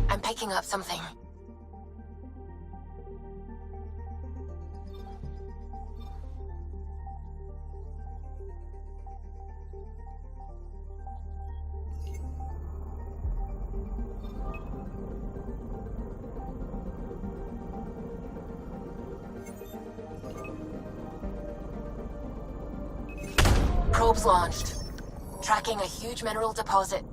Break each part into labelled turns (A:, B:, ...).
A: I'm picking up something. Probes launched. Tracking a huge mineral deposit.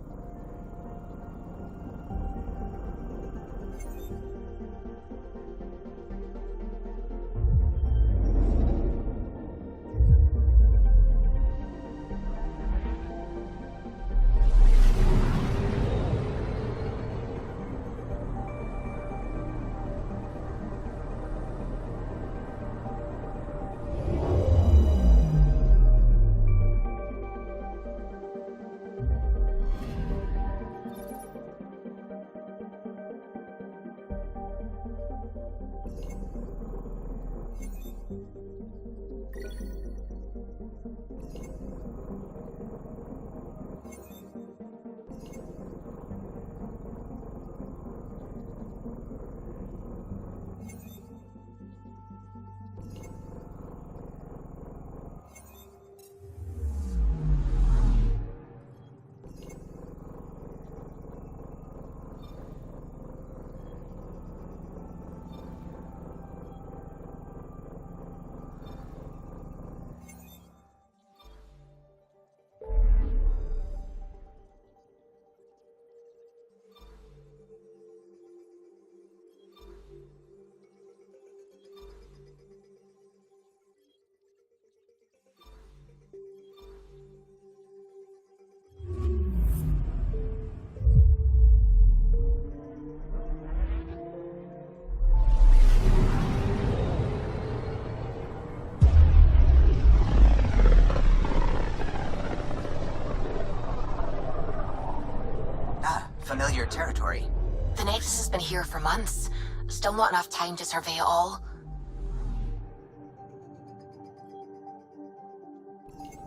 B: Familiar territory.
A: The Nexus has been here for months. Still not enough time to survey it all.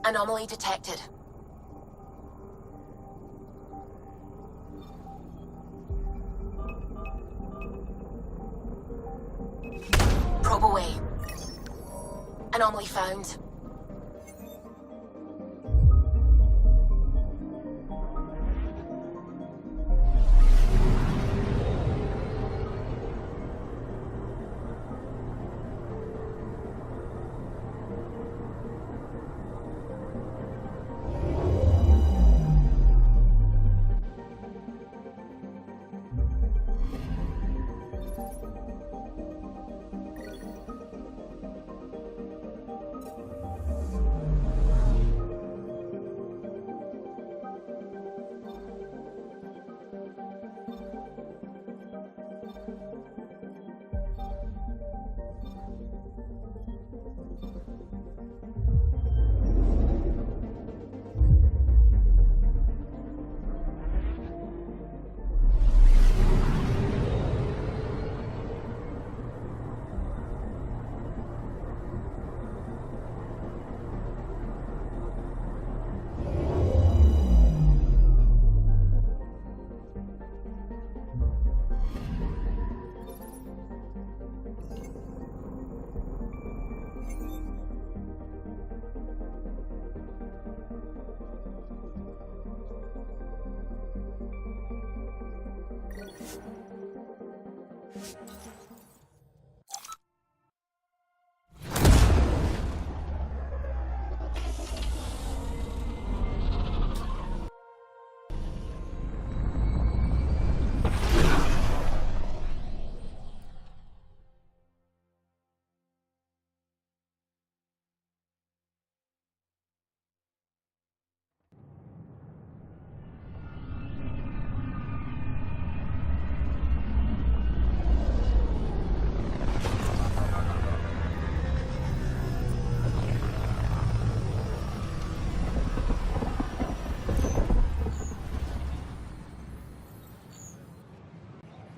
A: Anomaly detected. Probe away. Anomaly found.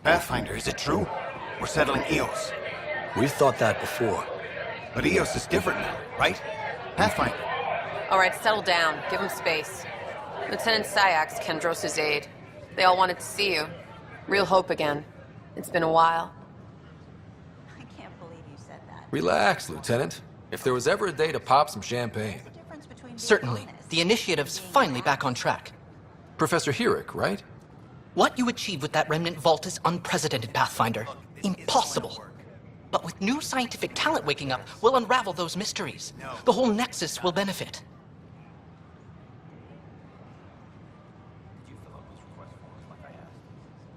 B: Pathfinder, is it true? We're settling Eos.
C: We've thought that before.
B: But Eos is different now, right? Pathfinder.
D: All right, settle down. Give him space. Lieutenant Syax, Kendros' aide. They all wanted to see you. Real hope again. It's been a while.
E: I can't believe you said that.
C: Relax, Lieutenant. If there was ever a day to pop some champagne.
E: The difference between being
F: Certainly.
E: honest
F: The initiative's finally back on track.
C: Professor Herrick, right?
F: What you achieved with that remnant vault is unprecedented, Pathfinder. Impossible. But with new scientific talent waking up, we'll unravel those mysteries. The whole Nexus will benefit.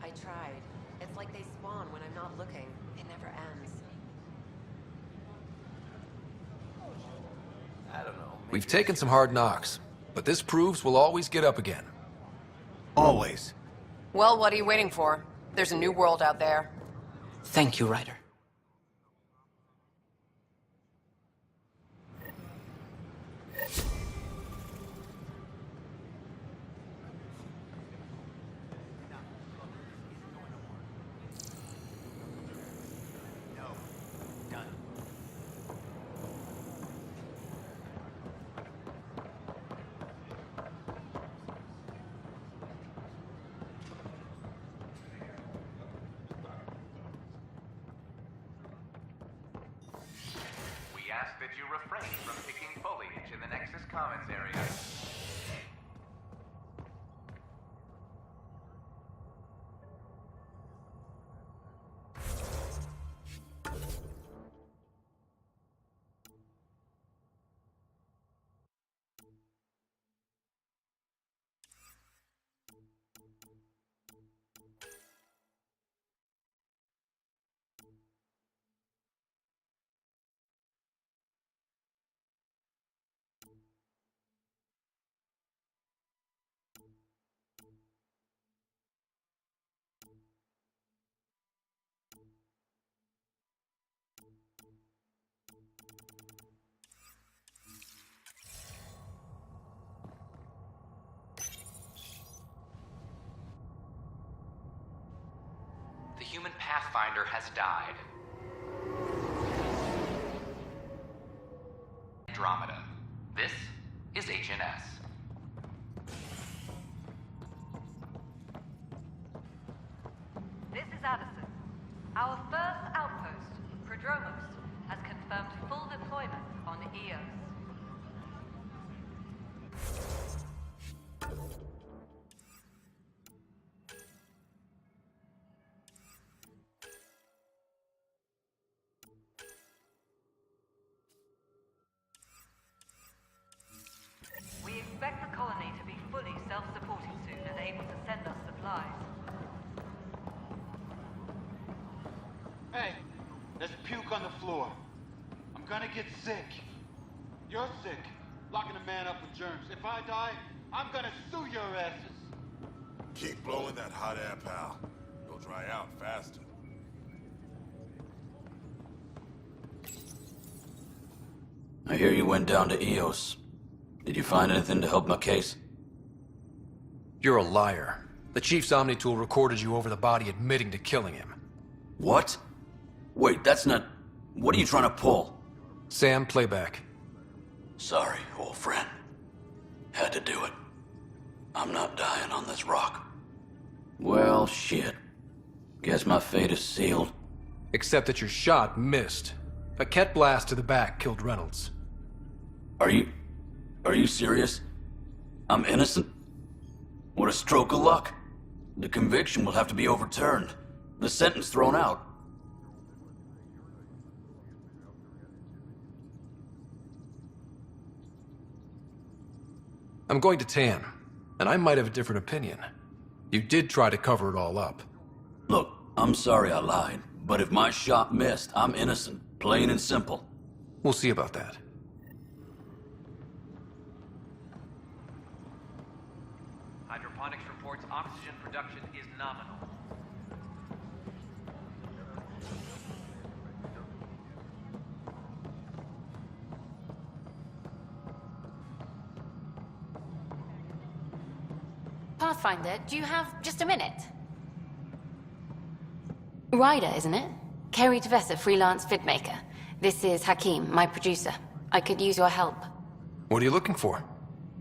D: I tried. It's like they spawn when I'm not looking. It never ends.
C: We've taken some hard knocks, but this proves we'll always get up again.
B: Always.
D: Well, what are you waiting for? There's a new world out there.
F: Thank you, Ryder.
G: We ask that you refrain from picking foliage in the Nexus Commons area. The human Pathfinder has died. Andromeda. This is HNS.
H: This is Addison. Our first outpost, Prodromos, has confirmed full deployment on Eos. We expect the colony to be fully self-supporting soon and able to send us supplies.
I: Hey, there's puke on the floor. I'm gonna get sick. You're sick, locking a man up with germs. If I die, I'm gonna sue your asses.
J: Keep blowing that hot air, pal. You'll dry out faster.
K: I hear you went down to Eos. Did you find anything to help my case?
C: You're a liar. The Chief's Omni-Tool recorded you over the body admitting to killing him.
K: What? Wait, that's not... What are you trying to pull?
C: Sam, playback.
K: Sorry, old friend. Had to do it. I'm not dying on this rock. Well, shit. Guess my fate is sealed.
C: Except that your shot missed. A Ket blast to the back killed Reynolds.
K: Are you serious? I'm innocent? What a stroke of luck. The conviction will have to be overturned. The sentence thrown out.
C: I'm going to Tan, and I might have a different opinion. You did try to cover it all up.
K: Look, I'm sorry I lied, but if my shot missed, I'm innocent. Plain and simple.
C: We'll see about that.
G: Hydroponics reports oxygen production is nominal.
A: Pathfinder, do you have just a minute?
L: Ryder, isn't it? Kerry Tavessa, freelance vidmaker. This is Hakeem, my producer. I could use your help.
C: What are you looking for?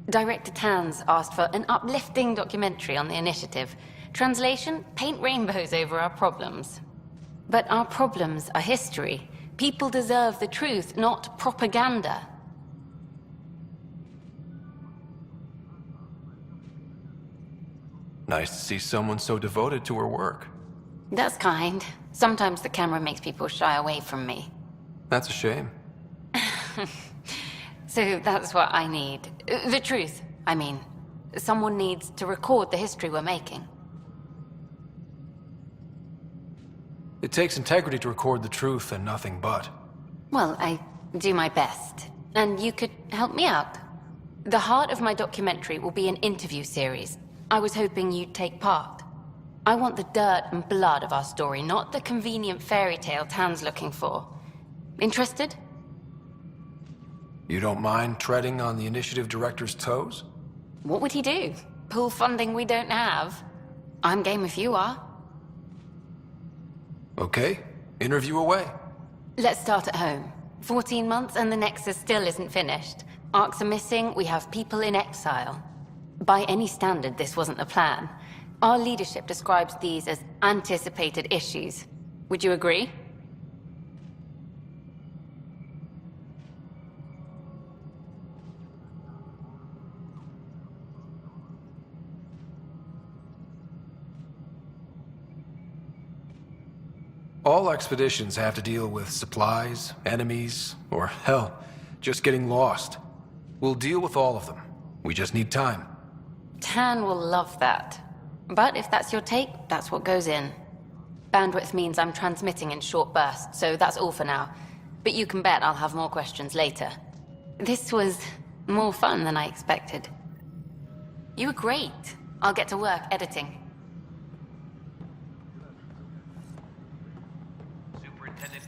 L: Director Tanz asked for an uplifting documentary on the initiative. Translation, paint rainbows over our problems. But our problems are history. People deserve the truth, not propaganda.
C: Nice to see someone so devoted to her work.
L: That's kind. Sometimes the camera makes people shy away from me.
C: That's a shame.
L: So that's what I need. The truth, I mean. Someone needs to record the history we're making.
C: It takes integrity to record the truth and nothing but.
L: Well, I do my best. And you could help me out. The heart of my documentary will be an interview series. I was hoping you'd take part. I want the dirt and blood of our story, not the convenient fairy tale Tan's looking for. Interested?
C: You don't mind treading on the initiative director's toes?
L: What would he do? Pull funding we don't have? I'm game if you are.
C: Okay, interview away.
L: Let's start at home. 14 months and the Nexus still isn't finished. Arcs are missing, we have people in exile. By any standard, this wasn't the plan. Our leadership describes these as anticipated issues. Would you agree?
C: All expeditions have to deal with supplies, enemies, or hell, just getting lost. We'll deal with all of them. We just need time.
L: Tan will love that. But if that's your take, that's what goes in. Bandwidth means I'm transmitting in short bursts, so that's all for now. But you can bet I'll have more questions later. This was more fun than I expected. You were great. I'll get to work editing.
G: Superintendent.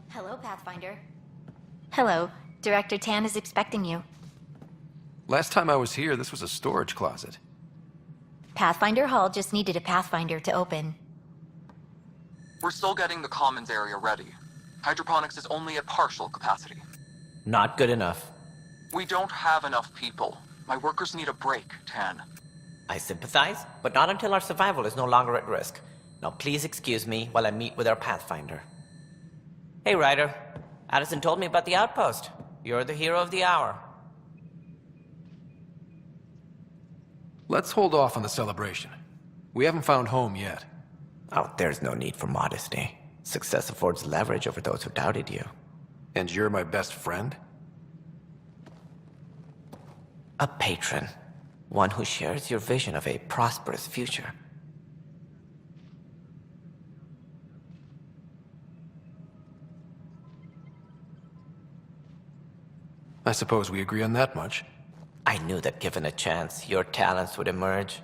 M: Hello, Pathfinder. Hello. Director Tan is expecting you.
C: Last time I was here, this was a storage closet.
M: Pathfinder Hall just needed a Pathfinder to open.
N: We're still getting the commons area ready. Hydroponics is only at partial capacity.
O: Not good enough.
N: We don't have enough people. My workers need a break, Tan.
O: I sympathize, but not until our survival is no longer at risk. Now please excuse me while I meet with our Pathfinder. Hey, Ryder. Addison told me about the outpost. You're the hero of the hour.
C: Let's hold off on the celebration. We haven't found home yet.
O: Oh, there's no need for modesty. Success affords leverage over those who doubted you.
C: And you're my best friend?
O: A patron. One who shares your vision of a prosperous future.
C: I suppose we agree on that much.
O: I knew that given a chance, your talents would emerge.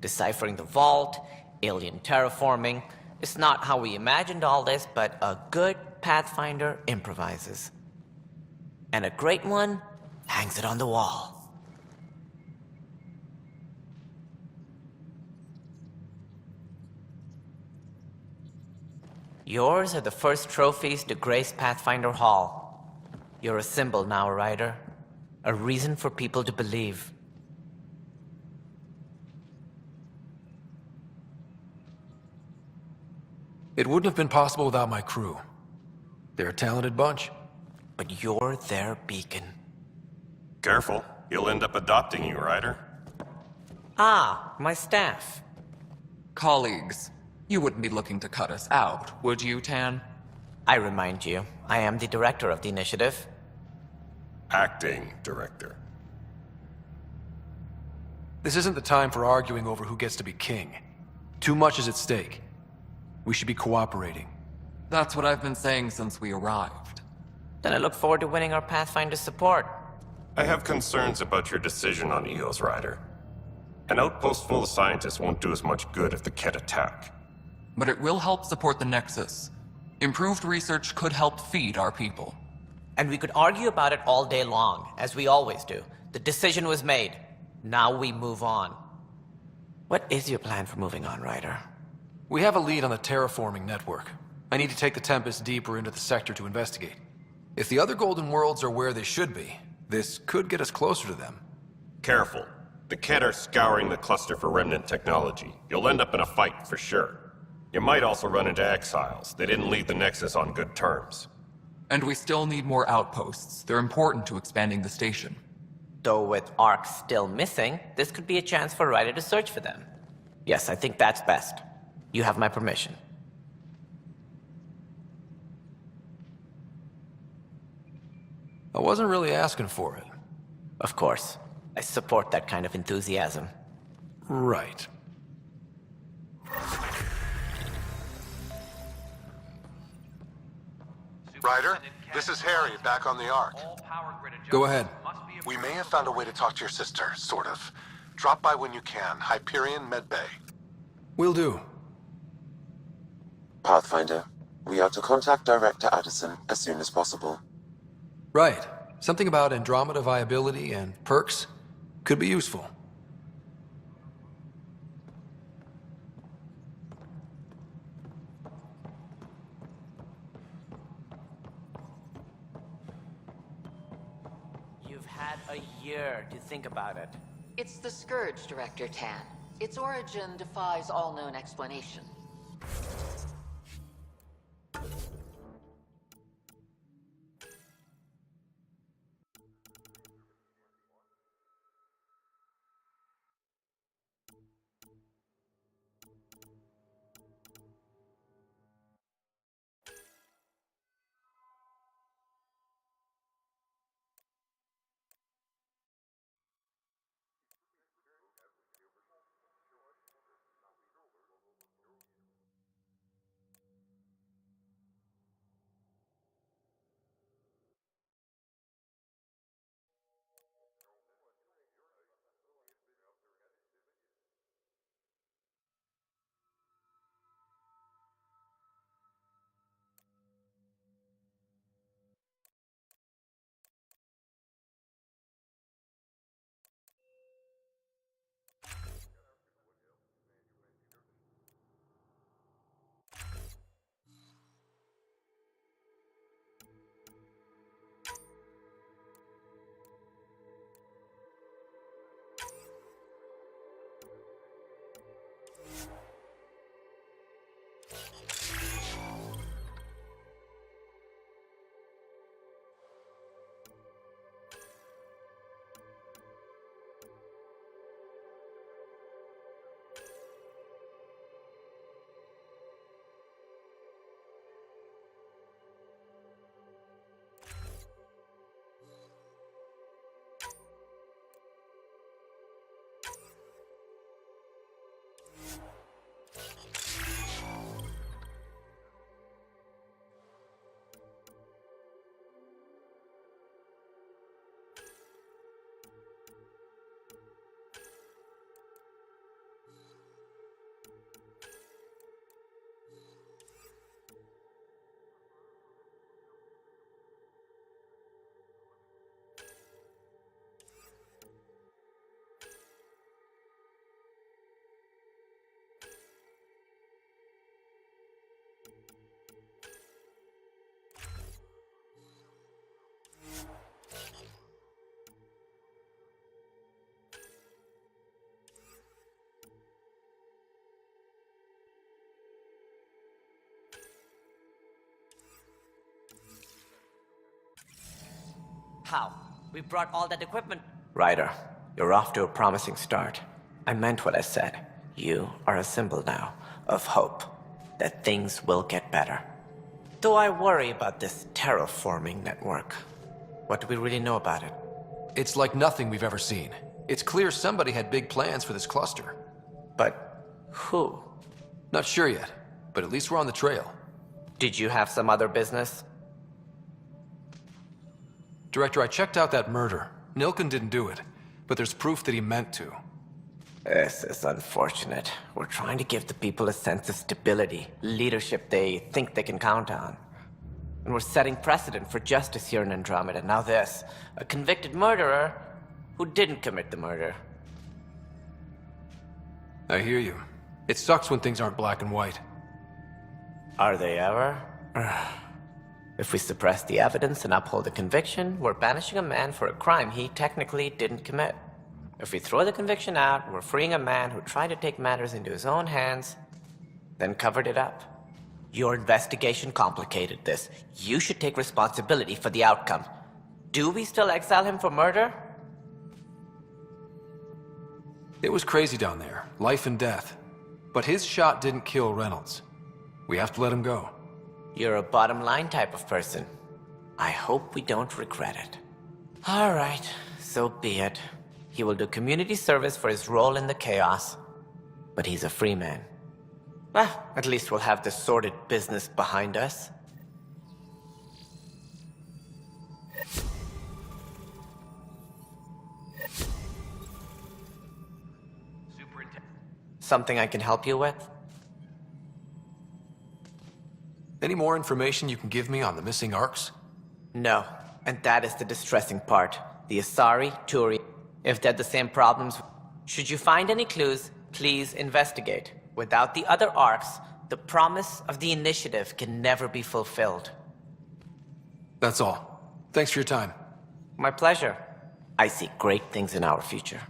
O: Deciphering the vault, alien terraforming. It's not how we imagined all this, but a good Pathfinder improvises. And a great one hangs it on the wall. Yours are the first trophies to grace Pathfinder Hall. You're a symbol now, Ryder. A reason for people to believe.
C: It wouldn't have been possible without my crew. They're a talented bunch.
O: But you're their beacon.
J: Careful. He'll end up adopting you, Ryder.
O: Ah, my staff.
N: Colleagues, you wouldn't be looking to cut us out, would you, Tan?
O: I remind you, I am the director of the initiative.
J: Acting director.
C: This isn't the time for arguing over who gets to be king. Too much is at stake. We should be cooperating.
N: That's what I've been saying since we arrived.
O: Then I look forward to winning our Pathfinder's support.
J: I have concerns about your decision on Eos, Ryder. An outpost full of scientists won't do as much good if the Kett attack.
N: But it will help support the Nexus. Improved research could help feed our people.
O: And we could argue about it all day long, as we always do. The decision was made. Now we move on. What is your plan for moving on, Ryder?
C: We have a lead on the terraforming network. I need to take the Tempest deeper into the sector to investigate. If the other Golden Worlds are where they should be, this could get us closer to them.
J: Careful. The Kett are scouring the cluster for remnant technology. You'll end up in a fight for sure. You might also run into exiles. They didn't leave the Nexus on good terms.
N: And we still need more outposts. They're important to expanding the station.
O: Though with Ark still missing, this could be a chance for Ryder to search for them. Yes, I think that's best. You have my permission.
C: I wasn't really asking for it.
O: Of course. I support that kind of enthusiasm.
C: Right.
P: Ryder, this is Harry, back on the Ark.
C: Go ahead.
P: We may have found a way to talk to your sister, sort of. Drop by when you can. Hyperion Med Bay.
C: Will do.
Q: Pathfinder, we are to contact Director Addison as soon as possible.
C: Right. Something about Andromeda viability and perks could be useful.
O: You've had a year to think about it.
R: It's the Scourge, Director Tan. Its origin defies all known explanation.
O: How? We brought all that equipment. Ryder, you're off to a promising start. I meant what I said. You are a symbol now of hope that things will get better. Though I worry about this terraforming network. What do we really know about it?
C: It's like nothing we've ever seen. It's clear somebody had big plans for this cluster.
O: But who?
C: Not sure yet, but at least we're on the trail.
O: Did you have some other business?
C: Director, I checked out that murder. Nilken didn't do it, but there's proof that he meant to.
O: This is unfortunate. We're trying to give the people a sense of stability, leadership they think they can count on. And we're setting precedent for justice here in Andromeda. Now this, a convicted murderer who didn't commit the murder.
C: I hear you. It sucks when things aren't black and white.
O: Are they ever? If we suppress the evidence and uphold the conviction, we're banishing a man for a crime he technically didn't commit. If we throw the conviction out, we're freeing a man who tried to take matters into his own hands, then covered it up. Your investigation complicated this. You should take responsibility for the outcome. Do we still exile him for murder?
C: It was crazy down there, life and death. But his shot didn't kill Reynolds. We have to let him go.
O: You're a bottom line type of person. I hope we don't regret it. All right, so be it. He will do community service for his role in the chaos. But he's a free man. Well, at least we'll have this sordid business behind us. Something I can help you with?
C: Any more information you can give me on the missing arcs?
O: No, and that is the distressing part. The Asari, Turi, if they're the same problems, should you find any clues, please investigate. Without the other arcs, the promise of the initiative can never be fulfilled.
C: That's all. Thanks for your time.
O: My pleasure. I see great things in our future.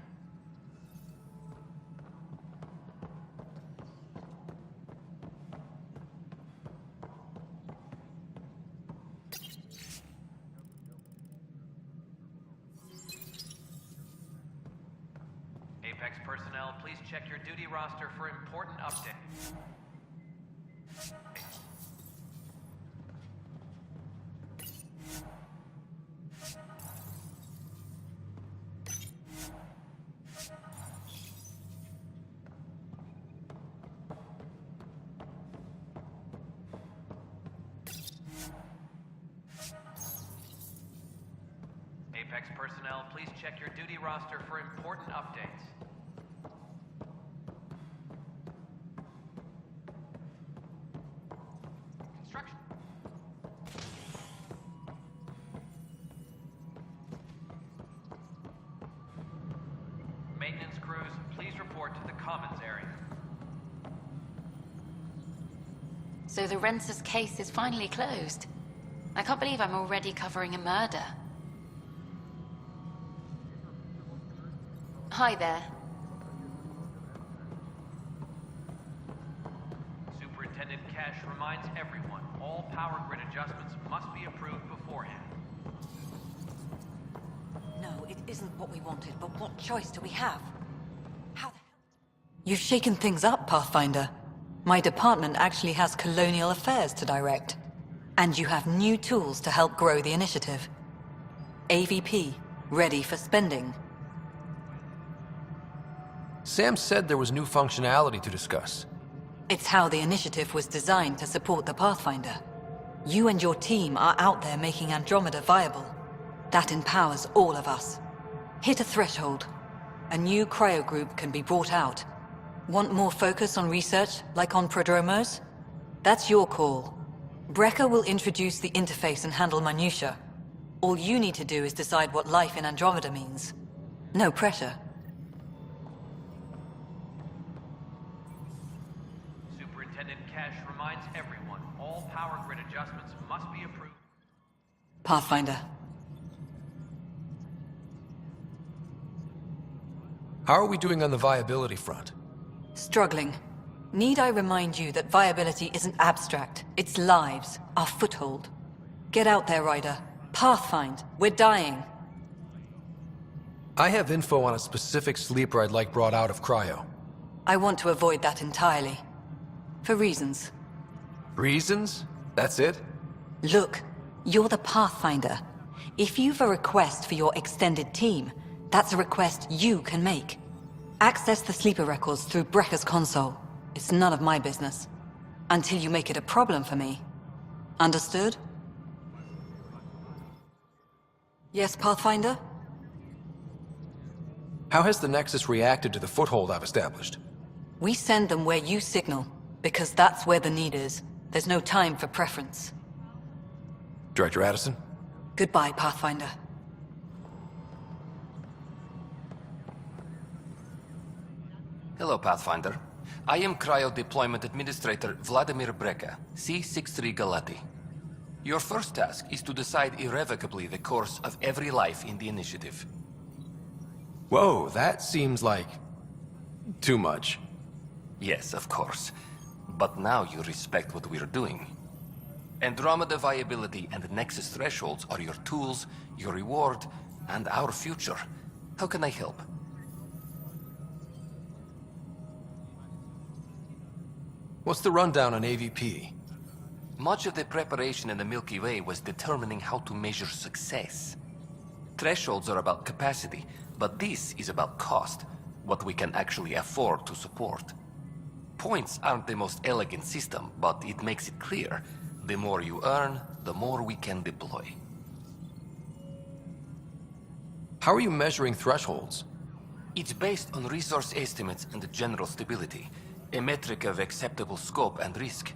G: Apex personnel, please check your duty roster for important updates. Apex personnel, please check your duty roster for important updates. Construction. Maintenance crews, please report to the commons area.
L: So the Rensis case is finally closed. I can't believe I'm already covering a murder. Hi there.
G: Superintendent Cash reminds everyone, all power grid adjustments must be approved beforehand.
S: No, it isn't what we wanted, but what choice do we have? How the hell? You've shaken things up, Pathfinder. My department actually has colonial affairs to direct. And you have new tools to help grow the initiative. AVP, ready for spending.
C: Sam said there was new functionality to discuss.
S: It's how the initiative was designed to support the Pathfinder. You and your team are out there making Andromeda viable. That empowers all of us. Hit a threshold. A new cryo group can be brought out. Want more focus on research, like on Prodromos? That's your call. Brecker will introduce the interface and handle minutiae. All you need to do is decide what life in Andromeda means. No pressure.
G: Superintendent Cash reminds everyone, all power grid adjustments must be approved.
S: Pathfinder.
C: How are we doing on the viability front?
S: Struggling. Need I remind you that viability isn't abstract, it's lives, our foothold. Get out there, Ryder. Pathfind, we're dying.
C: I have info on a specific sleeper I'd like brought out of cryo.
S: I want to avoid that entirely. For reasons.
C: Reasons? That's it?
S: Look, you're the Pathfinder. If you've a request for your extended team, that's a request you can make. Access the sleeper records through Brecker's console. It's none of my business. Until you make it a problem for me. Understood? Yes, Pathfinder?
C: How has the Nexus reacted to the foothold I've established?
S: We send them where you signal, because that's where the need is. There's no time for preference.
C: Director Addison?
S: Goodbye, Pathfinder.
T: Hello, Pathfinder. I am Cryo Deployment Administrator Vladimir Breka, C-63 Galati. Your first task is to decide irrevocably the course of every life in the initiative.
C: Whoa, that seems like... too much.
T: Yes, of course. But now you respect what we're doing. Andromeda viability and Nexus thresholds are your tools, your reward, and our future. How can I help?
C: What's the rundown on AVP?
T: Much of the preparation in the Milky Way was determining how to measure success. Thresholds are about capacity, but this is about cost, what we can actually afford to support. Points aren't the most elegant system, but it makes it clear. The more you earn, the more we can deploy.
C: How are you measuring thresholds?
T: It's based on resource estimates and general stability, a metric of acceptable scope and risk.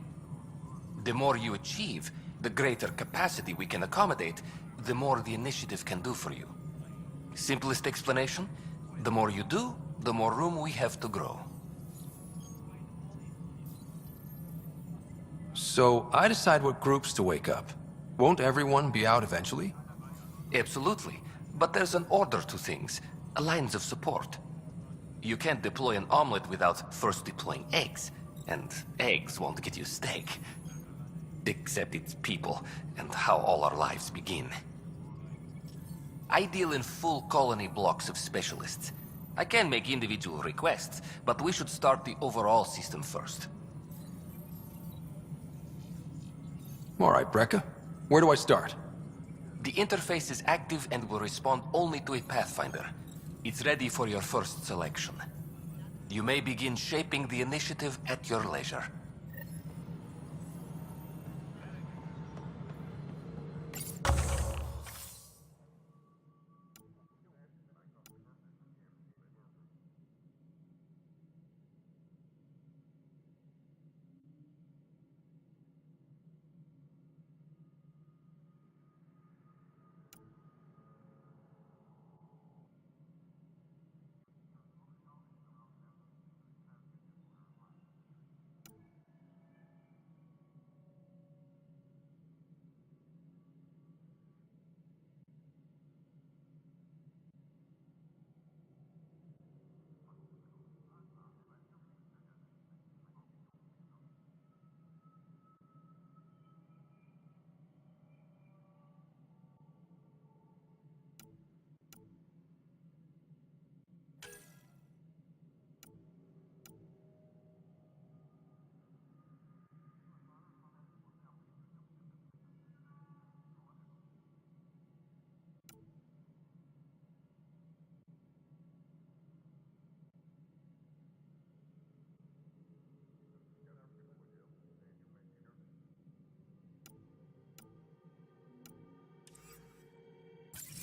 T: The more you achieve, the greater capacity we can accommodate, the more the initiative can do for you. Simplest explanation, the more you do, the more room we have to grow.
C: So, I decide what groups to wake up. Won't everyone be out eventually?
T: Absolutely. But there's an order to things, lines of support. You can't deploy an omelet without first deploying eggs, and eggs won't get you steak. Except it's people, and how all our lives begin. I deal in full colony blocks of specialists. I can make individual requests, but we should start the overall system first.
C: All right, Breka. Where do I start?
T: The interface is active and will respond only to a Pathfinder. It's ready for your first selection. You may begin shaping the initiative at your leisure.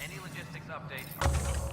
G: Any logistics updates?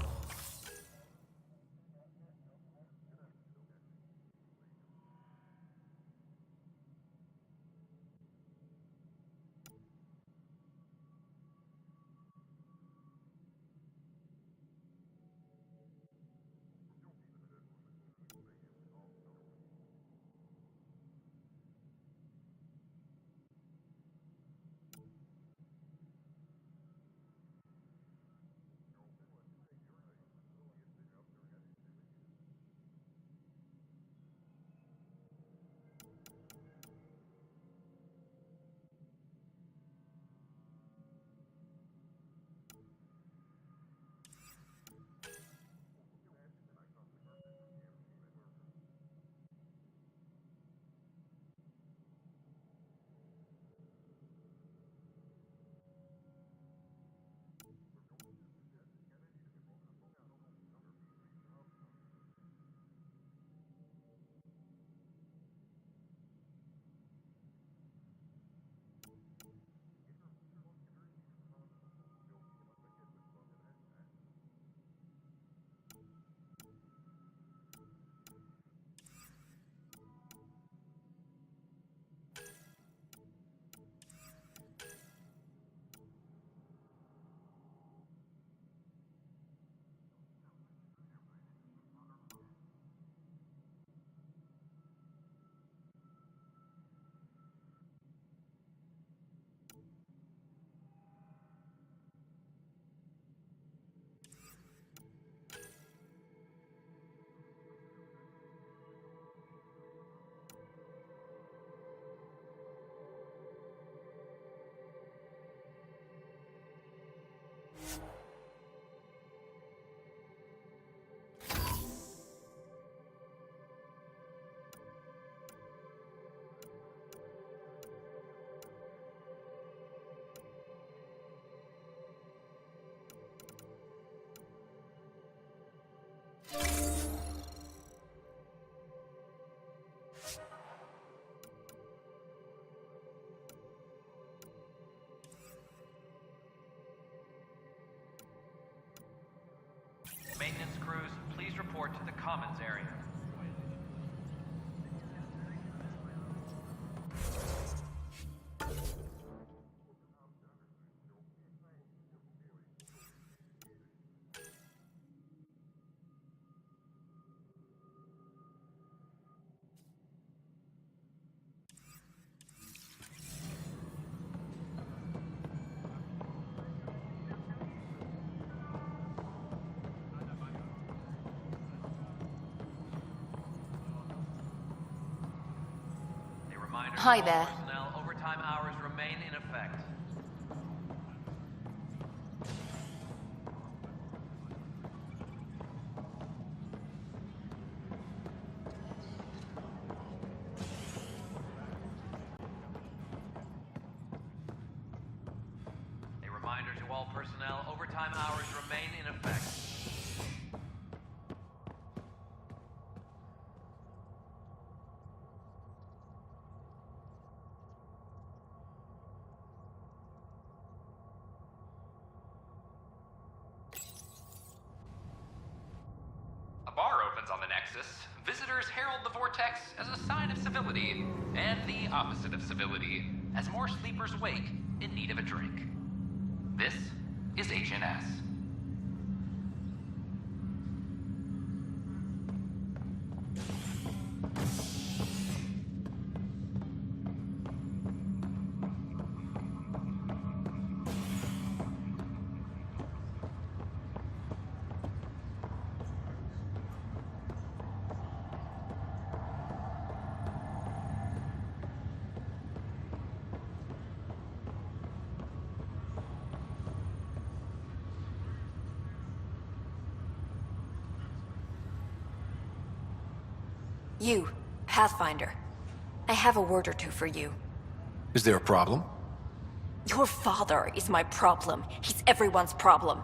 G: maintenance crews, please report to the commons area.
L: Hi there.
G: Personnel overtime hours remain in effect. A reminder to all personnel, overtime hours remain in effect.
U: A bar opens on the Nexus. Visitors herald the vortex as a sign of civility, and the opposite of civility, as more sleepers wake in need of a drink. This is HNS.
V: You, Pathfinder. I have a word or two for you.
C: Is there a problem?
V: Your father is my problem. He's everyone's problem.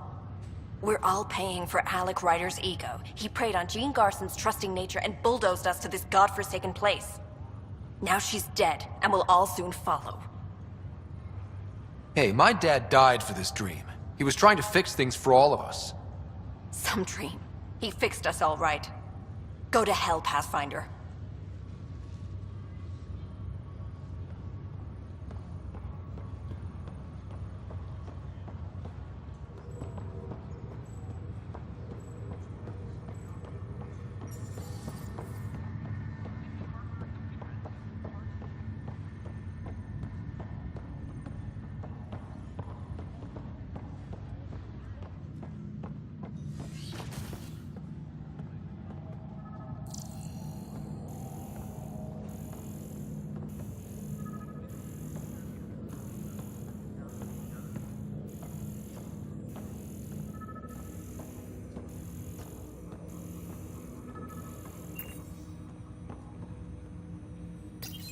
V: We're all paying for Alec Ryder's ego. He preyed on Jean Garson's trusting nature and bulldozed us to this godforsaken place. Now she's dead, and we'll all soon follow.
C: Hey, my dad died for this dream. He was trying to fix things for all of us.
V: Some dream. He fixed us all right. Go to hell, Pathfinder.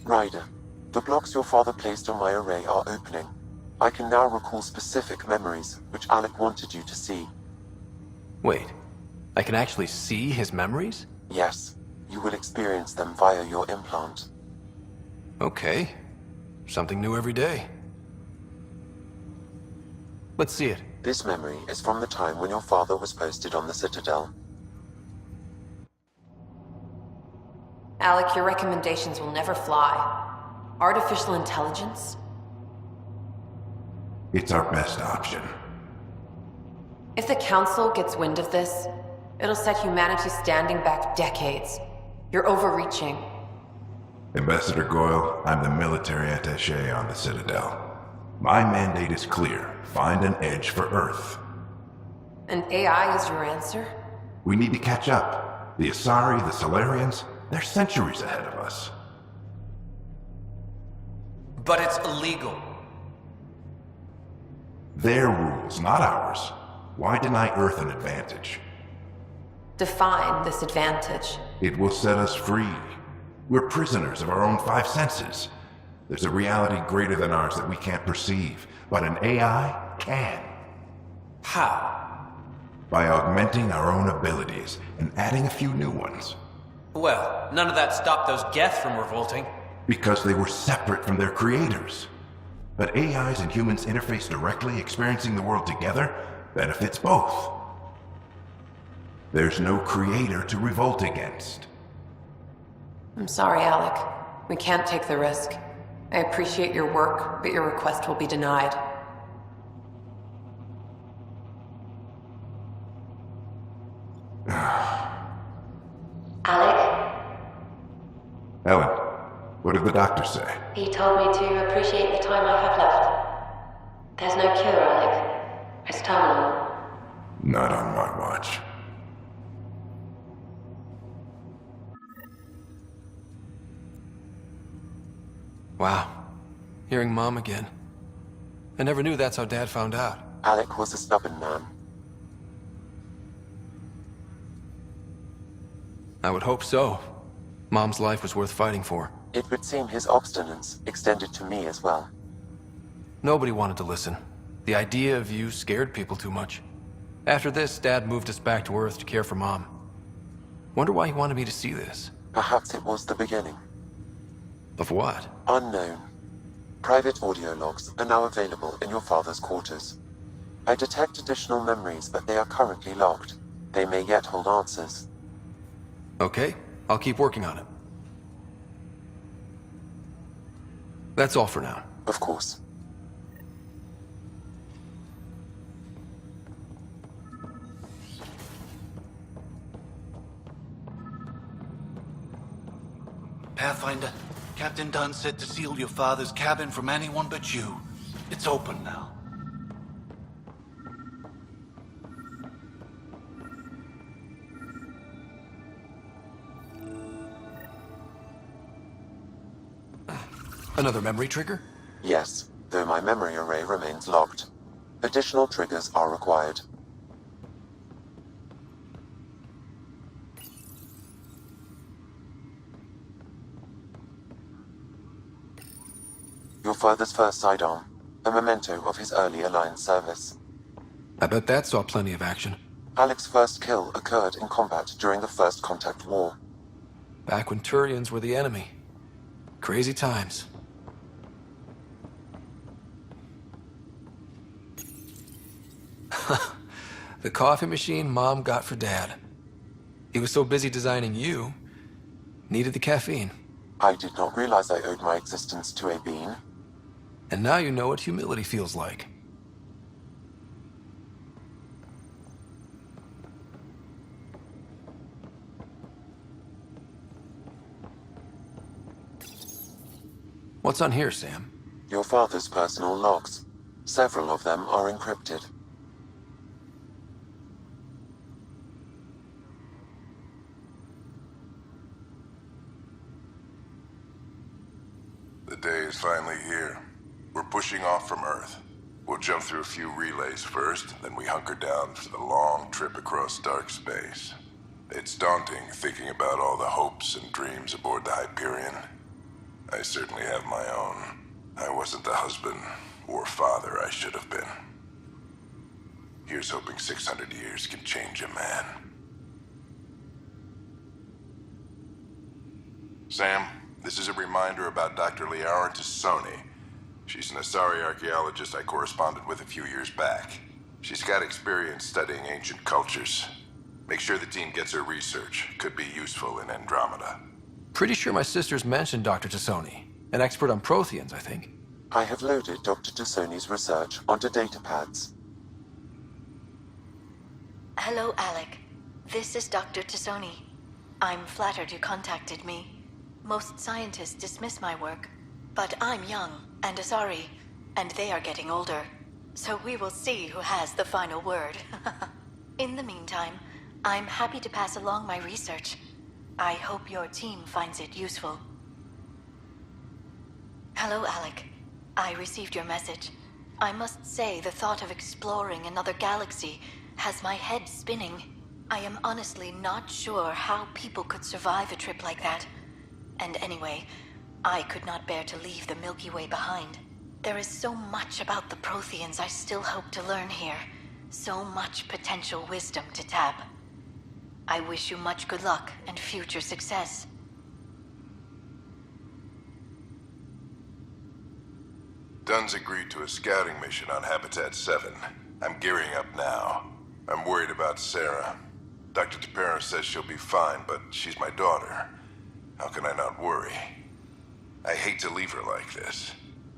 Q: Ryder, the blocks your father placed on my array are opening. I can now recall specific memories, which Alec wanted you to see.
C: Wait, I can actually see his memories?
Q: Yes, you will experience them via your implant.
C: Okay. Something new every day. Let's see it.
Q: This memory is from the time when your father was posted on the Citadel.
D: Alec, your recommendations will never fly. Artificial intelligence?
W: It's our best option.
D: If the Council gets wind of this, it'll set humanity standing back decades. You're overreaching.
W: Ambassador Goyle, I'm the military attaché on the Citadel. My mandate is clear. Find an edge for Earth.
D: And AI is your answer?
W: We need to catch up. The Asari, the Solarians, they're centuries ahead of us.
X: But it's illegal.
W: Their rules, not ours. Why deny Earth an advantage?
D: Define this advantage.
W: It will set us free. We're prisoners of our own five senses. There's a reality greater than ours that we can't perceive, but an AI can.
X: How?
W: By augmenting our own abilities and adding a few new ones.
X: Well, none of that stopped those Geth from revolting.
W: Because they were separate from their creators. But AIs and humans interface directly, experiencing the world together, benefits both. There's no creator to revolt against.
D: I'm sorry, Alec. We can't take the risk. I appreciate your work, but your request will be denied.
L: Alec?
W: Ellen, what did the doctor say?
L: He told me to appreciate the time I have left. There's no cure, Alec. It's terminal.
W: Not on my watch.
C: Wow. Hearing Mom again. I never knew that's how Dad found out.
Q: Alec was a stubborn man.
C: I would hope so. Mom's life was worth fighting for.
Q: It would seem his obstinance extended to me as well.
C: Nobody wanted to listen. The idea of you scared people too much. After this, Dad moved us back to Earth to care for Mom. Wonder why he wanted me to see this.
Q: Perhaps it was the beginning.
C: Of what?
Q: Unknown. Private audio logs are now available in your father's quarters. I detect additional memories, but they are currently locked. They may yet hold answers.
C: Okay, I'll keep working on it. That's all for now.
Q: Of course.
K: Pathfinder, Captain Dunn said to seal your father's cabin from anyone but you. It's open now.
C: Another memory trigger?
Q: Yes, though my memory array remains locked. Additional triggers are required. Your father's first sidearm, a memento of his early Alliance service.
C: I bet that saw plenty of action.
Q: Alec's first kill occurred in combat during the First Contact War.
C: Back when Turians were the enemy. Crazy times. The coffee machine Mom got for Dad. He was so busy designing you, needed the caffeine.
Q: I did not realize I owed my existence to a bean.
C: And now you know what humility feels like. What's on here, Sam?
Q: Your father's personal logs. Several of them are encrypted.
W: The day is finally here. We're pushing off from Earth. We'll jump through a few relays first, then we hunker down for the long trip across dark space. It's daunting thinking about all the hopes and dreams aboard the Hyperion. I certainly have my own. I wasn't the husband or father I should have been. Here's hoping 600 years can change a man. Sam, this is a reminder about Dr. Liara Tassoni. She's an Asari archaeologist I corresponded with a few years back. She's got experience studying ancient cultures. Make sure the team gets her research. Could be useful in Andromeda.
C: Pretty sure my sisters mentioned Dr. Tassoni. An expert on Protheans, I think.
Q: I have loaded Dr. Tassoni's research onto datapads.
M: Hello, Alec. This is Dr. Tassoni. I'm flattered you contacted me. Most scientists dismiss my work, but I'm young and Asari, and they are getting older. So we will see who has the final word. In the meantime, I'm happy to pass along my research. I hope your team finds it useful. Hello, Alec. I received your message. I must say the thought of exploring another galaxy has my head spinning. I am honestly not sure how people could survive a trip like that. And anyway, I could not bear to leave the Milky Way behind. There is so much about the Protheans I still hope to learn here. So much potential wisdom to tap. I wish you much good luck and future success.
W: Dunn's agreed to a scouting mission on Habitat 7. I'm gearing up now. I'm worried about Sarah. Dr. Tapero says she'll be fine, but she's my daughter. How can I not worry? I hate to leave her like this.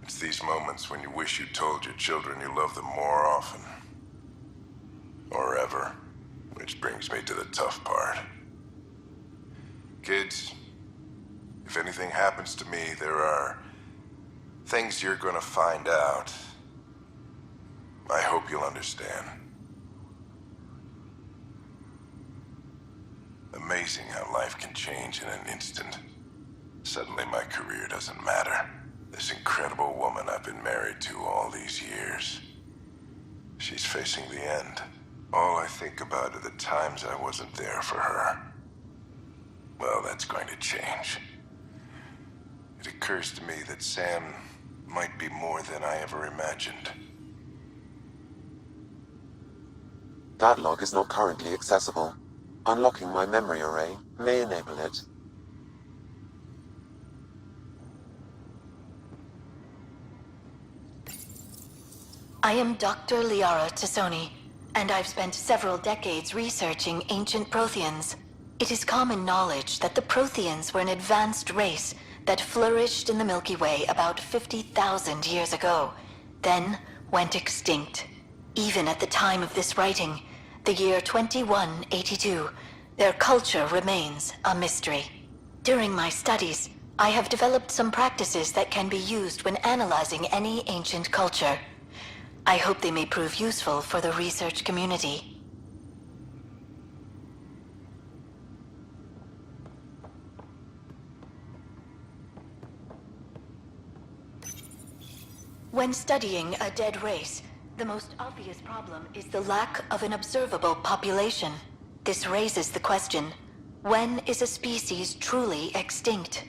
W: It's these moments when you wish you told your children you love them more often. Or ever. Which brings me to the tough part. Kids, if anything happens to me, there are things you're gonna find out. I hope you'll understand. Amazing how life can change in an instant. Suddenly my career doesn't matter. This incredible woman I've been married to all these years. She's facing the end. All I think about are the times I wasn't there for her. Well, that's going to change. It occurs to me that Sam might be more than I ever imagined.
Q: That log is not currently accessible. Unlocking my memory array may enable it.
M: I am Dr. Liara Tassoni, and I've spent several decades researching ancient Protheans. It is common knowledge that the Protheans were an advanced race that flourished in the Milky Way about 50,000 years ago, then went extinct. Even at the time of this writing, the year 2182, their culture remains a mystery. During my studies, I have developed some practices that can be used when analyzing any ancient culture. I hope they may prove useful for the research community. When studying a dead race, the most obvious problem is the lack of an observable population. This raises the question, when is a species truly extinct?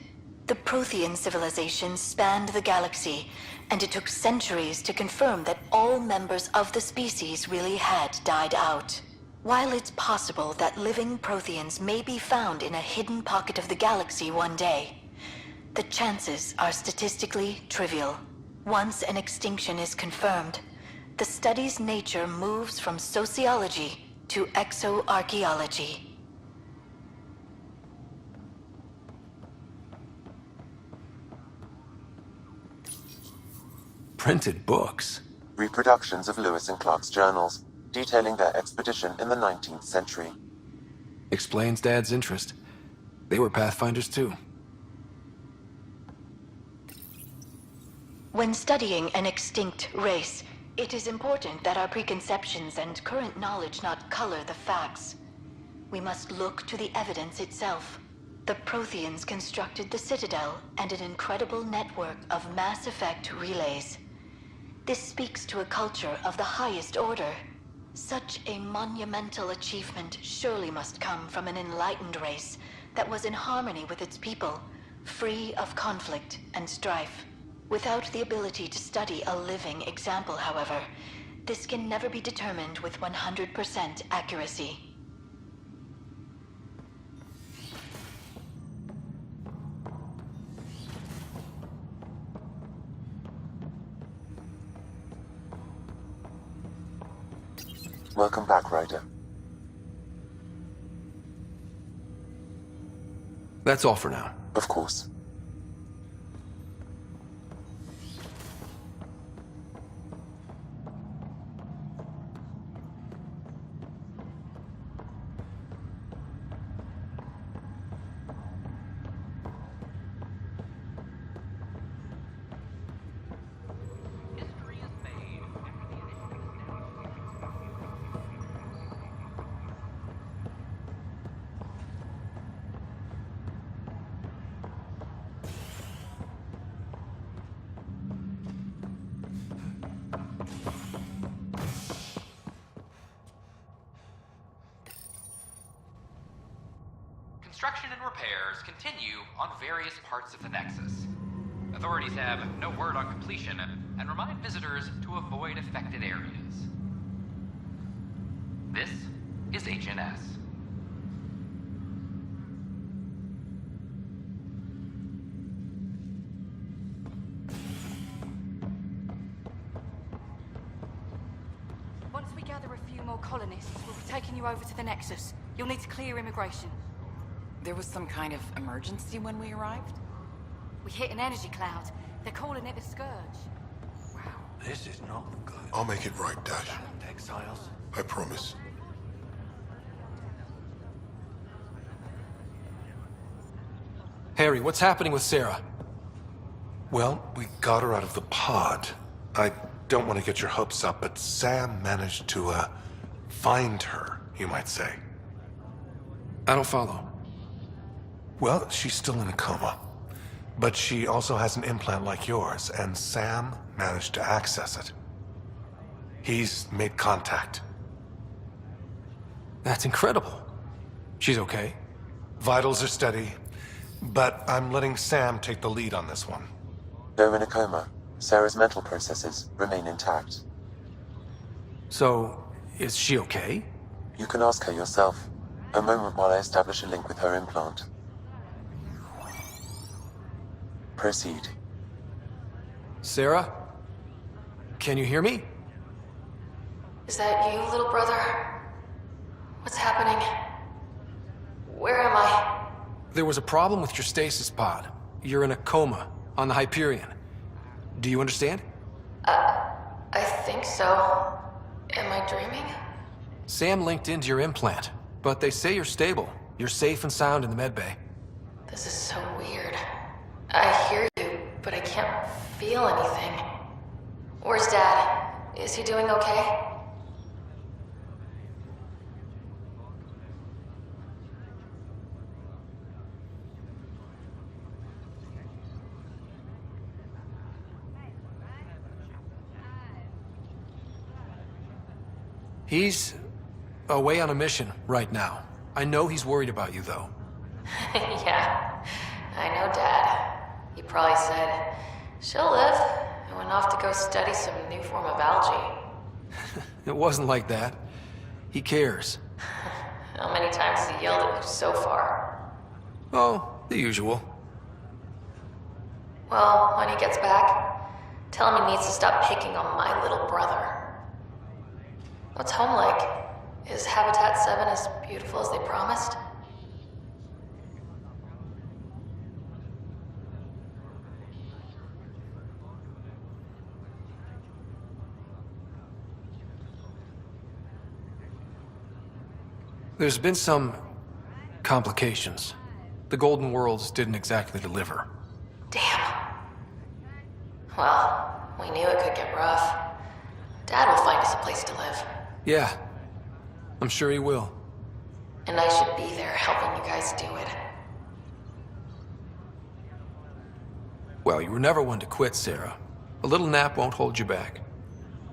M: The Prothean civilization spanned the galaxy, and it took centuries to confirm that all members of the species really had died out. While it's possible that living Protheans may be found in a hidden pocket of the galaxy one day, the chances are statistically trivial. Once an extinction is confirmed, the study's nature moves from sociology to exoarchaeology.
C: Printed books?
Q: Reproductions of Lewis and Clark's journals, detailing their expedition in the 19th century.
C: Explains Dad's interest. They were Pathfinders too.
M: When studying an extinct race, it is important that our preconceptions and current knowledge not color the facts. We must look to the evidence itself. The Protheans constructed the Citadel and an incredible network of mass effect relays. This speaks to a culture of the highest order. Such a monumental achievement surely must come from an enlightened race that was in harmony with its people, free of conflict and strife. Without the ability to study a living example, however, this can never be determined with 100% accuracy.
Q: Welcome back, Ryder.
C: That's all for now.
Q: Of course.
U: Construction and repairs continue on various parts of the Nexus. Authorities have no word on completion and remind visitors to avoid affected areas. This is HNS.
B: Once we gather a few more colonists, we'll be taking you over to the Nexus.
V: You'll need to clear immigration.
B: There was some kind of emergency when we arrived?
V: We hit an energy cloud. They're calling it the Scourge.
E: This is not good.
W: I'll make it right, Dash.
E: Exiles.
W: I promise.
C: Harry, what's happening with Sarah?
F: Well, we got her out of the pod. I don't want to get your hopes up, but Sam managed to, find her, you might say.
C: I don't follow.
F: Well, she's still in a coma. But she also has an implant like yours, and Sam managed to access it. He's made contact.
C: That's incredible. She's okay?
F: Vitals are steady, but I'm letting Sam take the lead on this one.
Q: Though in a coma, Sarah's mental processes remain intact.
C: So, is she okay?
Q: You can ask her yourself. A moment while I establish a link with her implant. Proceed.
C: Sarah? Can you hear me?
L: Is that you, little brother? What's happening? Where am I?
C: There was a problem with your stasis pod. You're in a coma on the Hyperion. Do you understand?
L: I think so. Am I dreaming?
C: Sam linked into your implant, but they say you're stable. You're safe and sound in the medbay.
L: This is so weird. I hear you, but I can't feel anything. Where's Dad? Is he doing okay?
C: He's away on a mission right now. I know he's worried about you, though.
L: Yeah, I know Dad. He probably said, she'll live, and went off to go study some new form of algae.
C: It wasn't like that. He cares.
L: How many times has he yelled at you so far?
C: Oh, the usual.
L: Well, when he gets back, tell him he needs to stop picking on my little brother. What's home like? Is Habitat 7 as beautiful as they promised?
C: There's been some complications. The Golden Worlds didn't exactly deliver.
L: Damn. Well, we knew it could get rough. Dad will find us a place to live.
C: Yeah, I'm sure he will.
L: And I should be there helping you guys do it.
C: Well, you were never one to quit, Sarah. A little nap won't hold you back.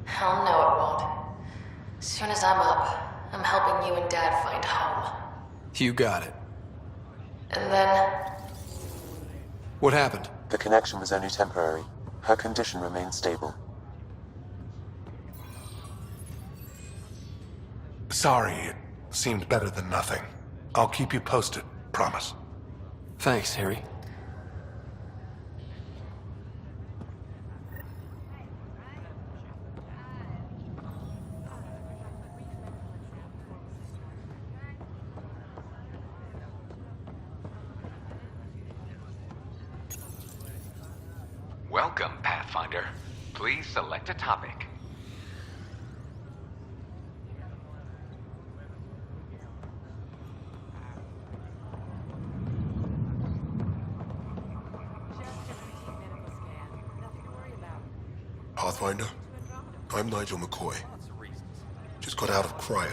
L: Hell no, it won't. As soon as I'm up, I'm helping you and Dad find home.
C: You got it.
L: And then...
C: What happened?
Q: The connection was only temporary. Her condition remains stable.
F: Sorry, it seemed better than nothing. I'll keep you posted, promise.
C: Thanks, Harry.
U: Welcome, Pathfinder. Please select a topic.
W: Pathfinder, I'm Nigel McCoy. Just got out of cryo.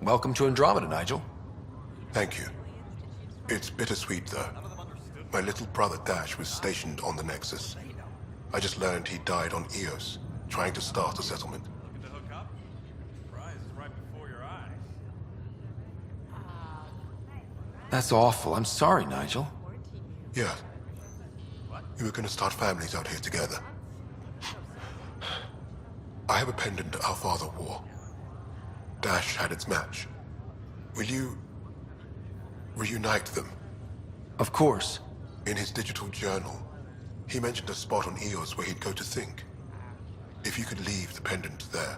C: Welcome to Andromeda, Nigel.
W: Thank you. It's bittersweet, though. My little brother Dash was stationed on the Nexus. I just learned he died on Eos, trying to start a settlement.
C: That's awful. I'm sorry, Nigel.
W: Yeah. We were gonna start families out here together. I have a pendant our father wore. Dash had its match. Will you... reunite them?
C: Of course.
W: In his digital journal, he mentioned a spot on Eos where he'd go to think. If you could leave the pendant there.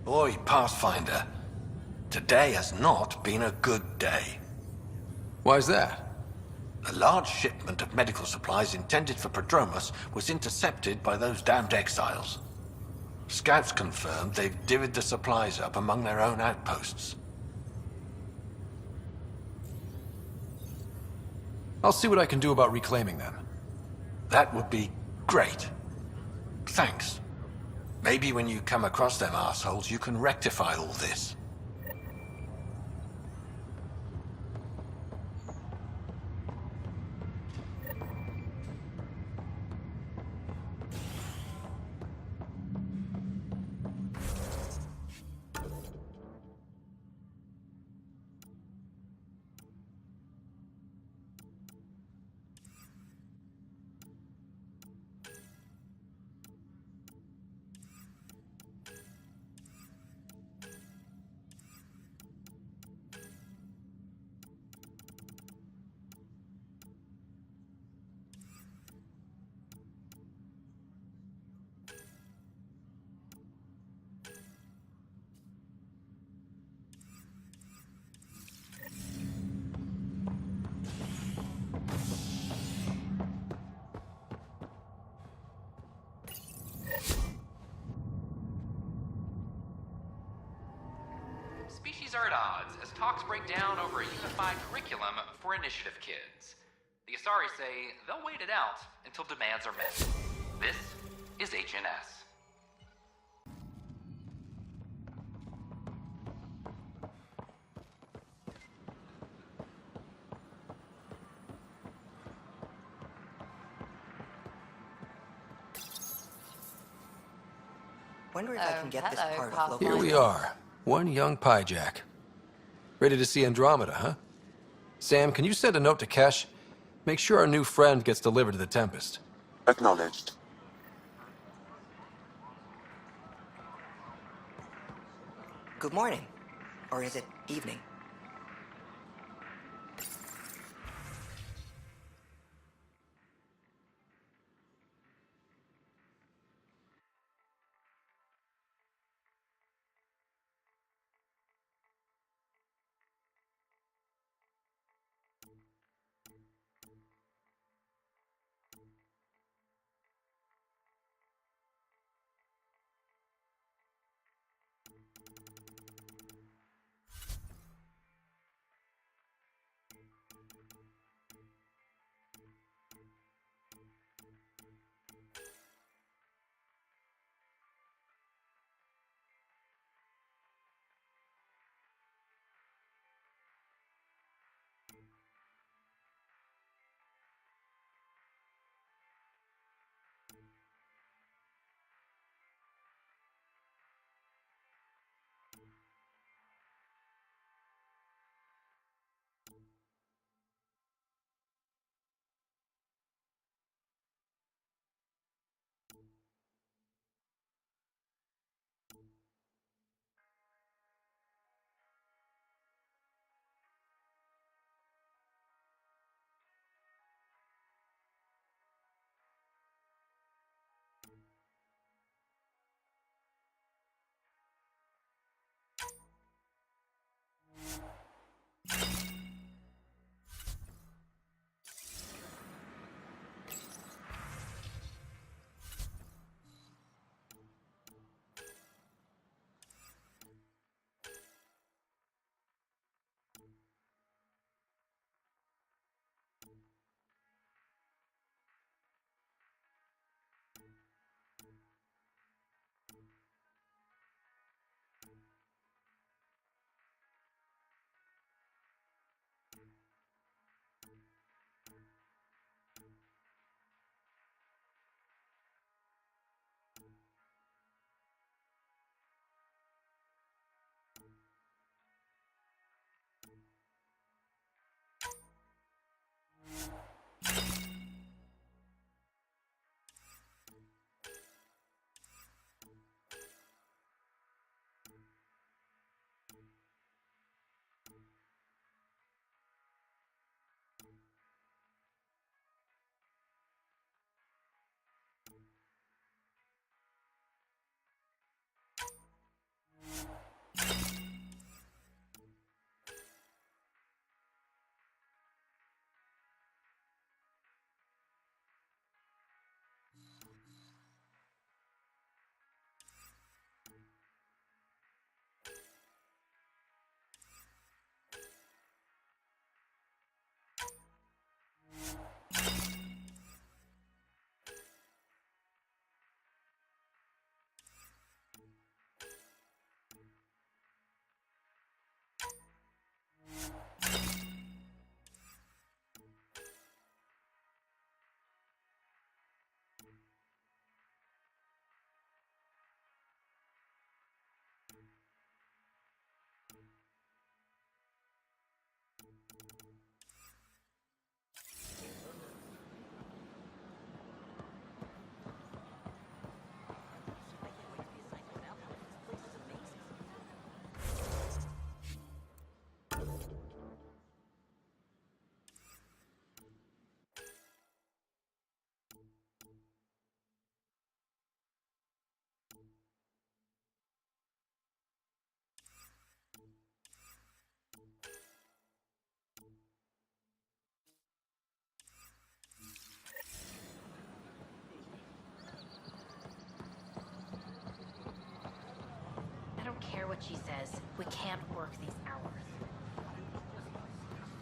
E: Boy, Pathfinder, today has not been a good day.
C: Why's that?
E: A large shipment of medical supplies intended for Prodromus was intercepted by those damned exiles. Scouts confirmed they've divvied the supplies up among their own outposts.
C: I'll see what I can do about reclaiming them.
E: That would be great. Thanks. Maybe when you come across them assholes, you can rectify all this.
U: Species are at odds as talks break down over a unified curriculum for initiative kids. The Asari say they'll wait it out until demands are met. This is HNS.
A: Wonder if I can get this part of local.
C: Here we are. One young Pyjack. Ready to see Andromeda, huh? Sam, can you send a note to Kesh? Make sure our new friend gets delivered to the Tempest.
Q: Acknowledged.
A: Good morning. Or is it evening?
H: what she says. We can't work these hours.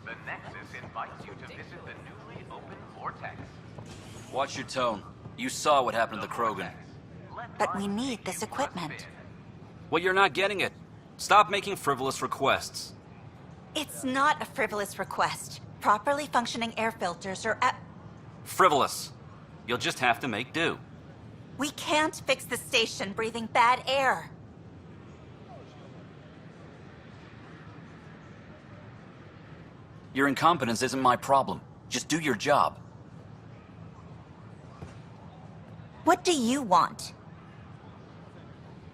G: The Nexus invites you to visit the newly opened Vortex.
X: Watch your tone. You saw what happened to the Krogan.
I: But we need this equipment.
X: Well, you're not getting it. Stop making frivolous requests.
I: It's not a frivolous request. Properly functioning air filters are at...
X: Frivolous. You'll just have to make do.
I: We can't fix the station breathing bad air.
X: Your incompetence isn't my problem. Just do your job.
I: What do you want?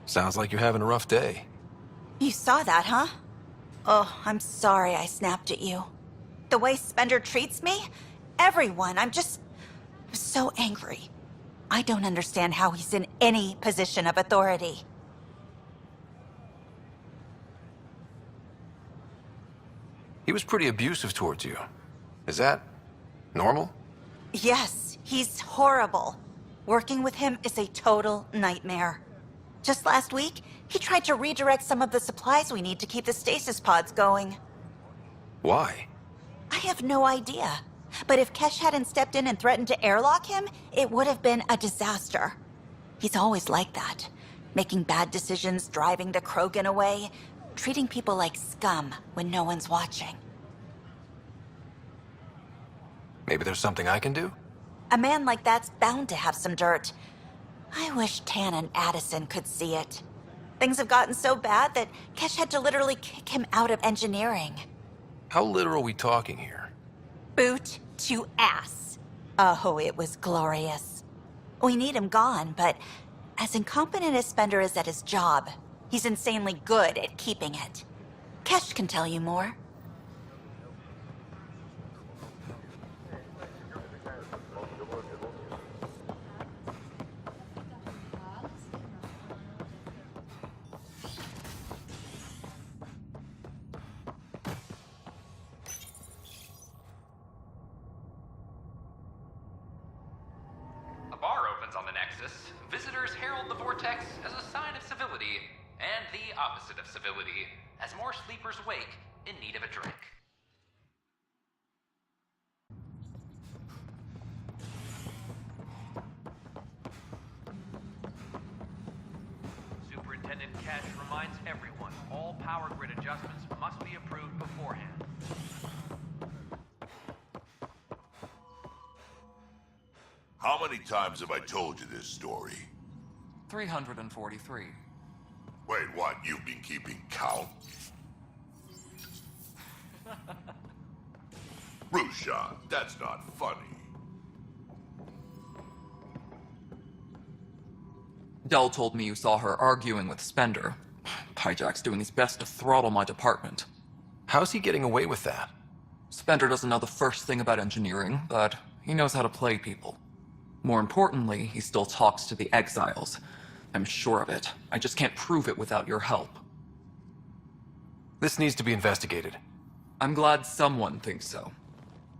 C: Sounds like you're having a rough day.
I: You saw that, huh? Oh, I'm sorry I snapped at you. The way Spender treats me? Everyone, I'm so angry. I don't understand how he's in any position of authority.
C: He was pretty abusive towards you. Is that normal?
I: Yes, he's horrible. Working with him is a total nightmare. Just last week, he tried to redirect some of the supplies we need to keep the stasis pods going.
C: Why?
I: I have no idea. But if Kesh hadn't stepped in and threatened to airlock him, it would have been a disaster. He's always like that. Making bad decisions, driving the Krogan away, treating people like scum when no one's watching.
C: Maybe there's something I can do?
I: A man like that's bound to have some dirt. I wish Tan and Addison could see it. Things have gotten so bad that Kesh had to literally kick him out of engineering.
C: How literal are we talking here?
I: Boot to ass. Oh, it was glorious. We need him gone, but as incompetent as Spender is at his job, he's insanely good at keeping it. Kesh can tell you more.
U: A bar opens on the Nexus. Visitors herald the vortex as a sign of civility, and the opposite of civility, as more sleepers wake in need of a drink.
G: Superintendent Cash reminds everyone all power grid adjustments must be approved beforehand.
J: How many times have I told you this story?
B: 343.
J: Wait, what? You've been keeping count? Rushan, that's not funny.
B: Dell told me you saw her arguing with Spender. Hijack's doing his best to throttle my department.
C: How's he getting away with that?
B: Spender doesn't know the first thing about engineering, but he knows how to play people. More importantly, he still talks to the exiles. I'm sure of it. I just can't prove it without your help.
C: This needs to be investigated.
B: I'm glad someone thinks so.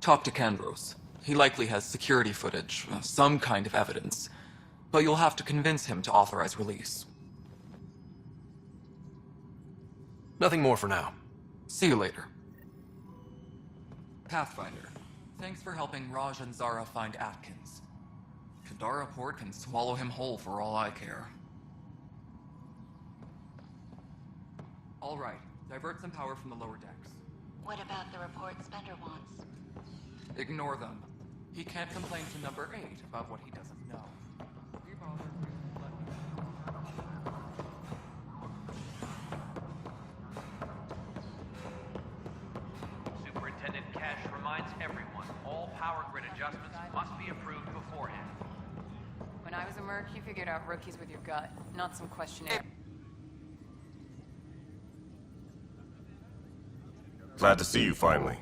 B: Talk to Kandros. He likely has security footage, some kind of evidence. But you'll have to convince him to authorize release.
C: Nothing more for now.
B: See you later. Pathfinder, thanks for helping Raj and Zara find Atkins. Kadara Port can swallow him whole for all I care. All right, divert some power from the lower decks.
M: What about the report Spender wants?
B: Ignore them. He can't complain to number 8 about what he doesn't know.
G: Superintendent Cash reminds everyone all power grid adjustments must be approved beforehand.
D: When I was a merc, you figured out rookies with your gut, not some questionnaire.
N: Glad to see you finally.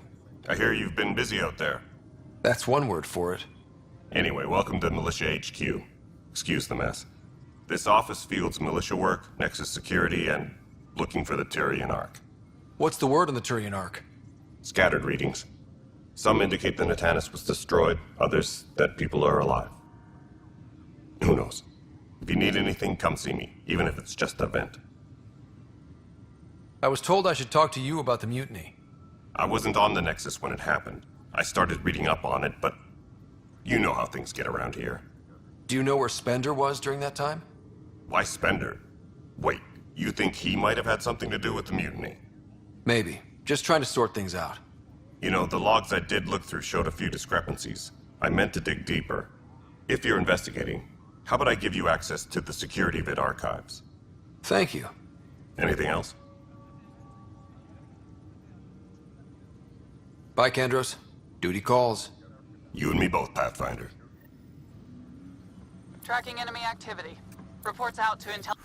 N: I hear you've been busy out there.
C: That's one word for it.
N: Anyway, welcome to Militia HQ. Excuse the mess. This office fields militia work, Nexus security, and looking for the Tyrian Ark.
C: What's the word on the Tyrian Ark?
N: Scattered readings. Some indicate the Natanus was destroyed, others that people are alive. Who knows? If you need anything, come see me, even if it's just a vent.
C: I was told I should talk to you about the mutiny.
N: I wasn't on the Nexus when it happened. I started reading up on it, but you know how things get around here.
C: Do you know where Spender was during that time?
N: Why Spender? Wait, you think he might have had something to do with the mutiny?
C: Maybe. Just trying to sort things out.
N: You know, the logs I did look through showed a few discrepancies. I meant to dig deeper. If you're investigating, how about I give you access to the security vid archives?
C: Thank you.
N: Anything else?
C: Bye, Kandros. Duty calls.
N: You and me both, Pathfinder.
O: Tracking enemy activity. Reports out to intel.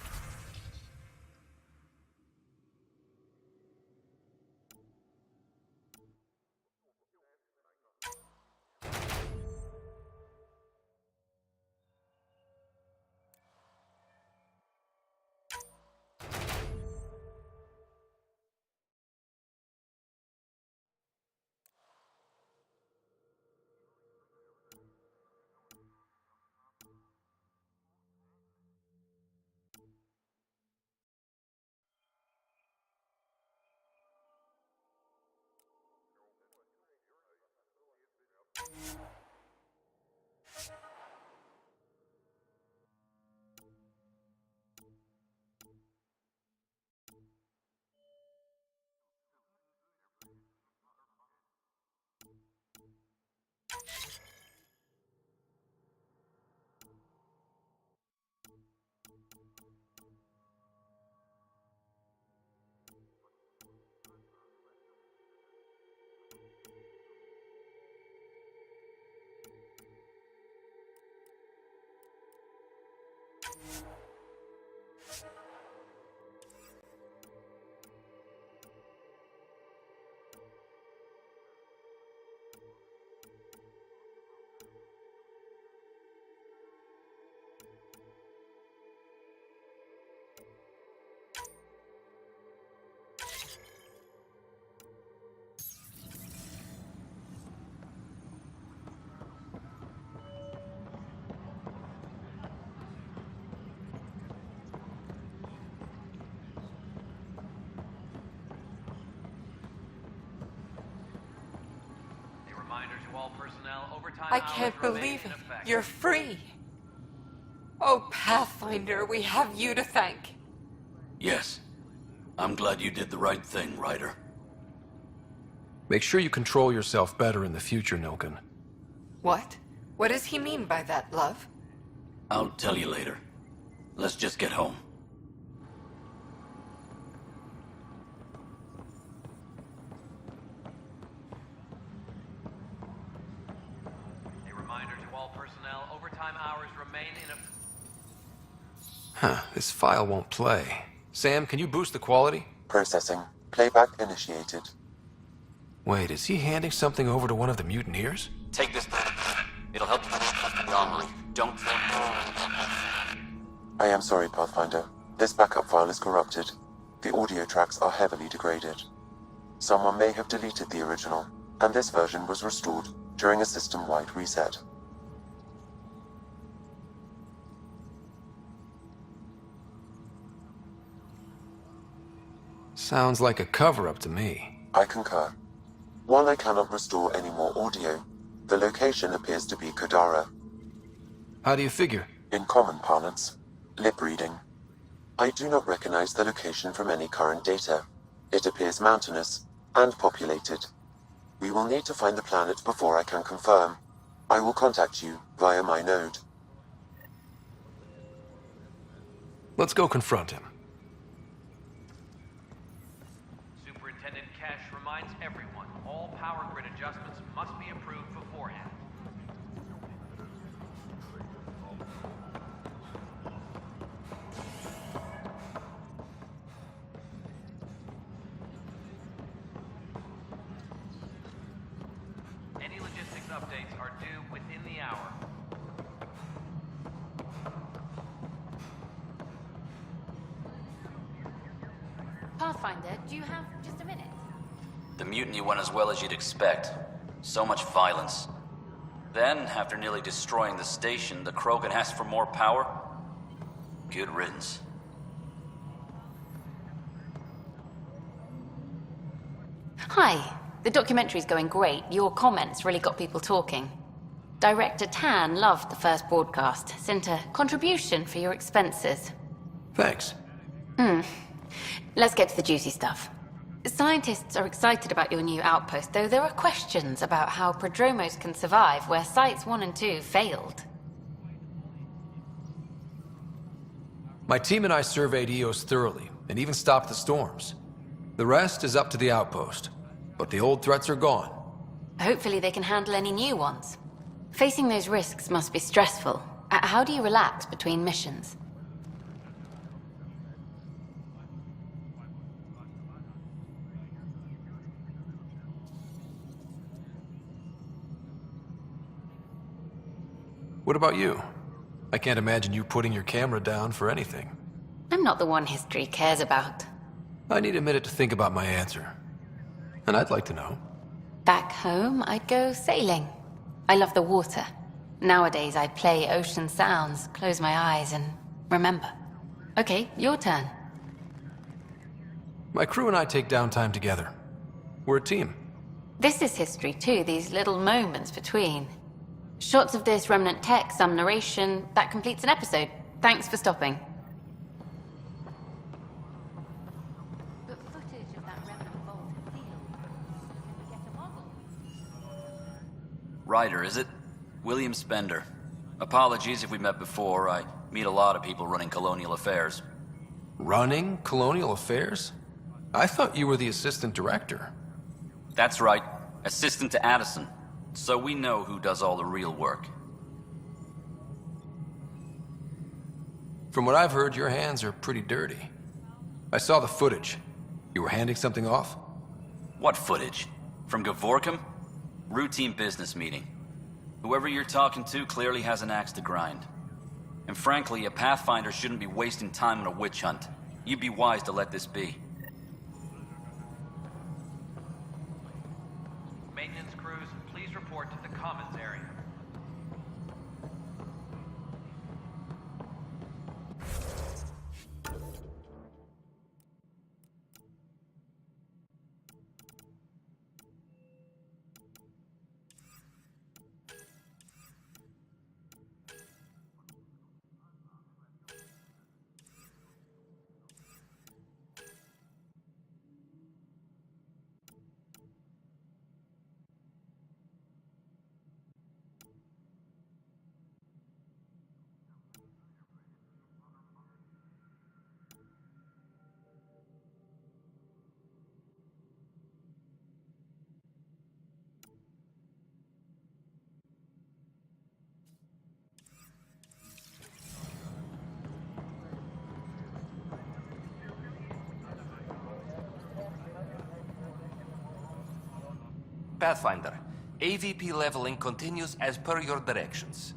D: I can't believe it. You're free. Oh, Pathfinder, we have you to thank.
K: Yes. I'm glad you did the right thing, Ryder.
C: Make sure you control yourself better in the future, Nilken.
D: What? What does he mean by that, love?
K: I'll tell you later. Let's just get home.
C: Huh, this file won't play. Sam, can you boost the quality?
Q: Processing. Playback initiated.
C: Wait, is he handing something over to one of the mutineers?
X: Take this. It'll help you the armory. Don't.
Q: I am sorry, Pathfinder. This backup file is corrupted. The audio tracks are heavily degraded. Someone may have deleted the original, and this version was restored during a system-wide reset.
C: Sounds like a cover-up to me.
Q: I concur. While I cannot restore any more audio, the location appears to be Kodara.
C: How do you figure?
Q: In common parlance, lip reading. I do not recognize the location from any current data. It appears mountainous and populated. We will need to find the planet before I can confirm. I will contact you via my node.
C: Let's go confront him.
G: Superintendent Cash reminds everyone all power grid adjustments must be approved beforehand. Any logistics updates are due within the hour.
L: Pathfinder, do you have just a minute?
X: The mutiny went as well as you'd expect. So much violence. Then, after nearly destroying the station, the Krogan asked for more power? Good riddance.
L: Hi. The documentary's going great. Your comments really got people talking. Director Tan loved the first broadcast. Sent a contribution for your expenses.
C: Thanks.
L: Let's get to the juicy stuff. Scientists are excited about your new outpost, though there are questions about how prodromos can survive where Sites 1 and 2 failed.
C: My team and I surveyed EOS thoroughly, and even stopped the storms. The rest is up to the outpost, but the old threats are gone.
L: Hopefully they can handle any new ones. Facing those risks must be stressful. How do you relax between missions?
C: What about you? I can't imagine you putting your camera down for anything.
L: I'm not the one history cares about.
C: I need a minute to think about my answer. And I'd like to know.
L: Back home, I'd go sailing. I love the water. Nowadays, I play ocean sounds, close my eyes, and remember. Okay, your turn.
C: My crew and I take downtime together. We're a team.
L: This is history too, these little moments between. Shots of this remnant tech, some narration, that completes an episode. Thanks for stopping. But footage of that remnant vault field. Can we get a model?
X: Ryder, is it? William Spender. Apologies if we met before. I meet a lot of people running colonial affairs.
C: Running colonial affairs? I thought you were the assistant director.
X: That's right. Assistant to Addison. So we know who does all the real work.
C: From what I've heard, your hands are pretty dirty. I saw the footage. You were handing something off?
X: What footage? From Gavorkum? Routine business meeting. Whoever you're talking to clearly has an axe to grind. And frankly, a Pathfinder shouldn't be wasting time on a witch hunt. You'd be wise to let this be.
G: Maintenance crews, please report to the commons area.
P: Pathfinder, AVP leveling continues as per your directions.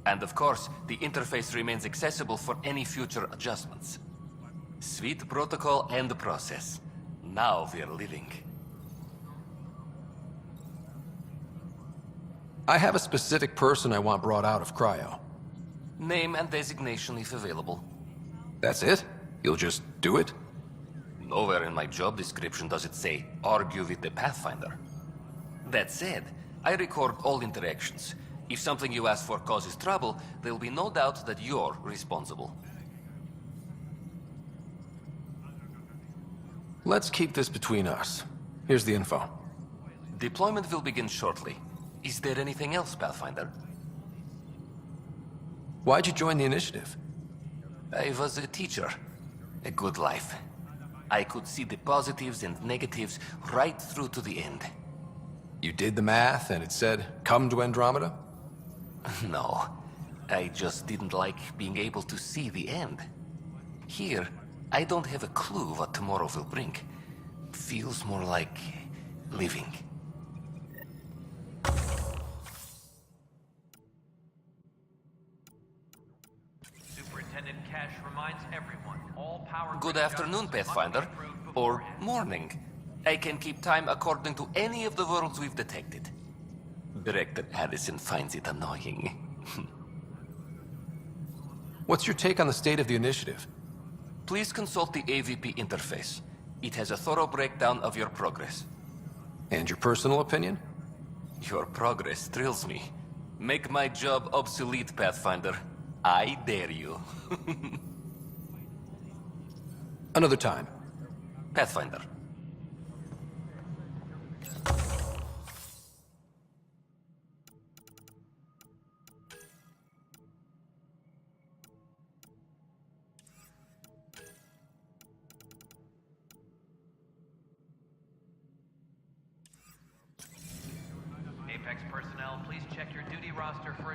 P: And of course, the interface remains accessible for any future adjustments. Sweet protocol and process. Now we're living.
C: I have a specific person I want brought out of cryo.
P: Name and designation if available.
C: That's it? You'll just do it?
P: Nowhere in my job description does it say, argue with the Pathfinder. That said, I record all interactions. If something you ask for causes trouble, there will be no doubt that you're responsible.
C: Let's keep this between us. Here's the info.
P: Deployment will begin shortly. Is there anything else, Pathfinder?
C: Why'd you join the initiative?
P: I was a teacher. A good life. I could see the positives and negatives right through to the end.
C: You did the math and it said, come to Andromeda?
P: No. I just didn't like being able to see the end. Here, I don't have a clue what tomorrow will bring. Feels more like living.
G: Superintendent Cash reminds everyone, all power...
P: Good afternoon, Pathfinder. Or morning. I can keep time according to any of the worlds we've detected. Director Addison finds it annoying.
C: What's your take on the state of the initiative?
P: Please consult the AVP interface. It has a thorough breakdown of your progress.
C: And your personal opinion?
P: Your progress thrills me. Make my job obsolete, Pathfinder. I dare you.
C: Another time.
P: Pathfinder.
G: Apex personnel, please check your duty roster for